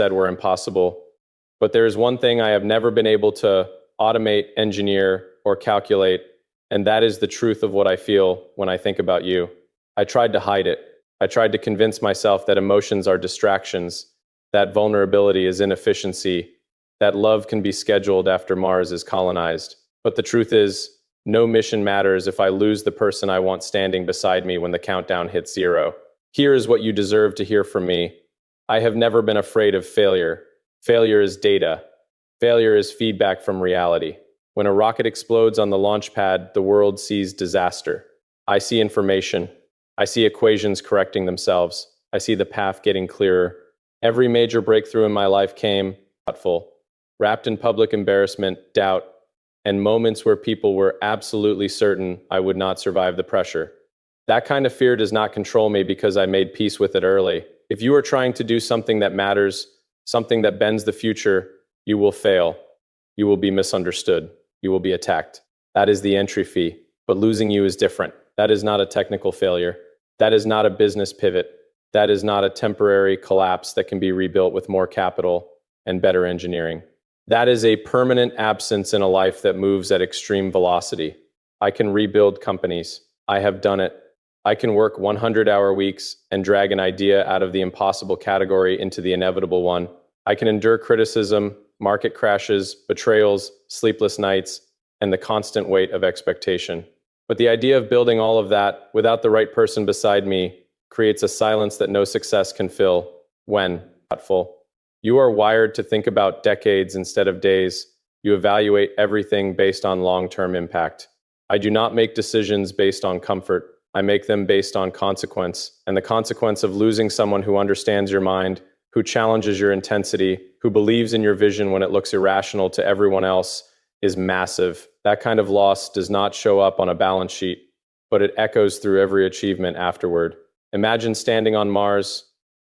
said were impossible. But there is one thing I have never been able to automate, engineer, or calculate, and that is the truth of what I feel when I think about you. I tried to hide it. I tried to convince myself that emotions are distractions, that vulnerability is inefficiency, that love can be scheduled after Mars is colonized. But the truth is, no mission matters if I lose the person I want standing beside me when the countdown hits 0. Here is what you deserve to hear from me. I have never been afraid of failure. Failure is data. Failure is feedback from reality. When a rocket explodes on the launch pad, the world sees disaster. I see information. I see equations correcting themselves. I see the path getting clearer. Every major breakthrough in my life came thoughtful, wrapped in public embarrassment, doubt, and moments where people were absolutely certain I would not survive the pressure. That kind of fear does not control me because I made peace with it early. If you are trying to do something that matters, something that bends the future, you will fail. You will be misunderstood. You will be attacked. That is the entry fee. But losing you is different. That is not a technical failure. That is not a business pivot. That is not a temporary collapse that can be rebuilt with more capital and better engineering. That is a permanent absence in a life that moves at extreme velocity. I can rebuild companies. I have done it. I can work 100-hour weeks and drag an idea out of the impossible category into the inevitable one. I can endure criticism, market crashes, betrayals, sleepless nights, and the constant weight of expectation. But the idea of building all of that without the right person beside me creates a silence that no success can fill when thoughtful. You are wired to think about decades instead of days. You evaluate everything based on long-term impact. I do not make decisions based on comfort. I make them based on consequence, and the consequence of losing someone who understands your mind, who challenges your intensity, who believes in your vision when it looks irrational to everyone else, is massive. That kind of loss does not show up on a balance sheet, but it echoes through every achievement afterward. Imagine standing on Mars,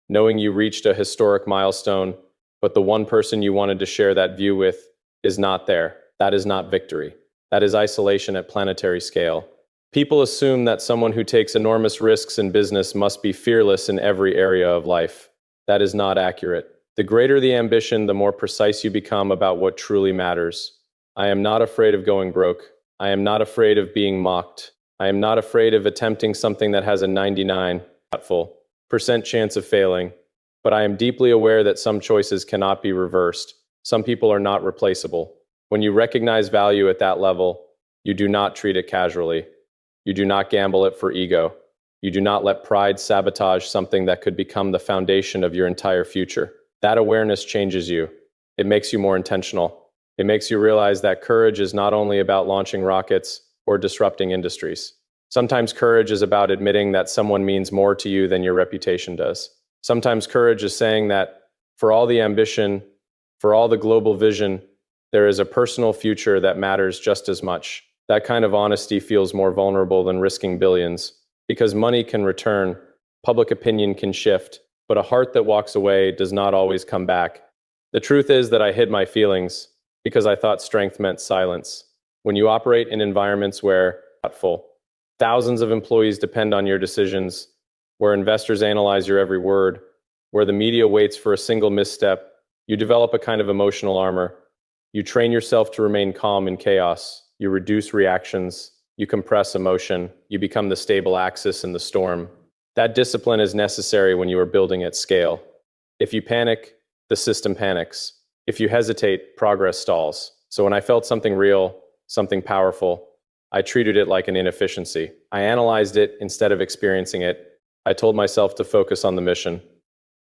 knowing you reached a historic milestone, but the one person you wanted to share that view with is not there. That is not victory. That is isolation at planetary scale. People assume that someone who takes enormous risks in business must be fearless in every area of life. That is not accurate. The greater the ambition, the more precise you become about what truly matters. I am not afraid of going broke. I am not afraid of being mocked. I am not afraid of attempting something that has a 99% chance of failing. But I am deeply aware that some choices cannot be reversed. Some people are not replaceable. When you recognize value at that level, you do not treat it casually. You do not gamble it for ego. You do not let pride sabotage something that could become the foundation of your entire future. That awareness changes you. It makes you more intentional. It makes you realize that courage is not only about launching rockets or disrupting industries. Sometimes courage is about admitting that someone means more to you than your reputation does. Sometimes courage is saying that for all the ambition, for all the global vision, there is a personal future that matters just as much. That kind of honesty feels more vulnerable than risking billions, because money can return, public opinion can shift, but a heart that walks away does not always come back. The truth is that I hid my feelings because I thought strength meant silence. When you operate in environments where thoughtful, thousands of employees depend on your decisions, where investors analyze your every word, where the media waits for a single misstep, you develop a kind of emotional armor. You train yourself to remain calm in chaos. You reduce reactions. You compress emotion. You become the stable axis in the storm. That discipline is necessary when you are building at scale. If you panic, the system panics. If you hesitate, progress stalls. So when I felt something real, something powerful, I treated it like an inefficiency. I analyzed it instead of experiencing it. I told myself to focus on the mission.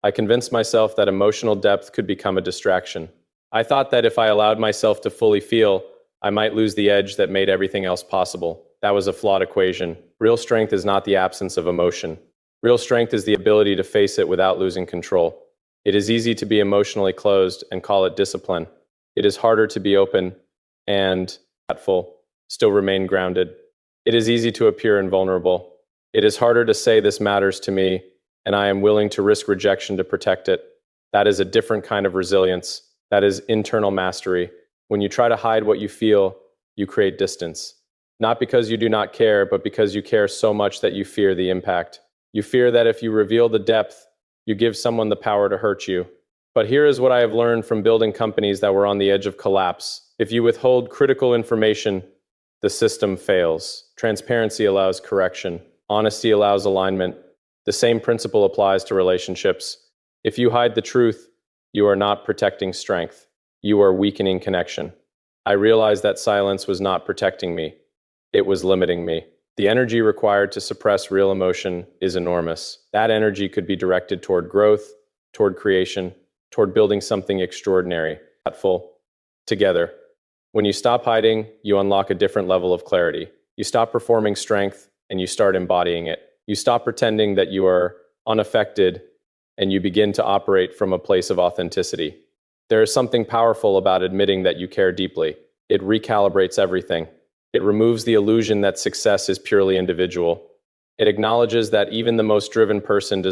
I convinced myself that emotional depth could become a distraction. I thought that if I allowed myself to fully feel, I might lose the edge that made everything else possible. That was a flawed equation. Real strength is not the absence of emotion. Real strength is the ability to face it without losing control. It is easy to be emotionally closed and call it discipline. It is harder to be open and thoughtful, still remain grounded. It is easy to appear invulnerable. It is harder to say this matters to me, and I am willing to risk rejection to protect it. That is a different kind of resilience. That is internal mastery. When you try to hide what you feel, you create distance. Not because you do not care, but because you care so much that you fear the impact. You fear that if you reveal the depth, you give someone the power to hurt you. But here is what I have learned from building companies that were on the edge of collapse. If you withhold critical information, the system fails. Transparency allows correction. Honesty allows alignment. The same principle applies to relationships. If you hide the truth, you are not protecting strength. You are weakening connection. I realized that silence was not protecting me. It was limiting me. The energy required to suppress real emotion is enormous. That energy could be directed toward growth, toward creation, toward building something extraordinary, thoughtful, together. When you stop hiding, you unlock a different level of clarity. You stop performing strength and you start embodying it. You stop pretending that you are unaffected and you begin to operate from a place of authenticity. There is something powerful about admitting that you care deeply. It recalibrates everything. It removes the illusion that success is purely individual. It acknowledges that even the most driven person does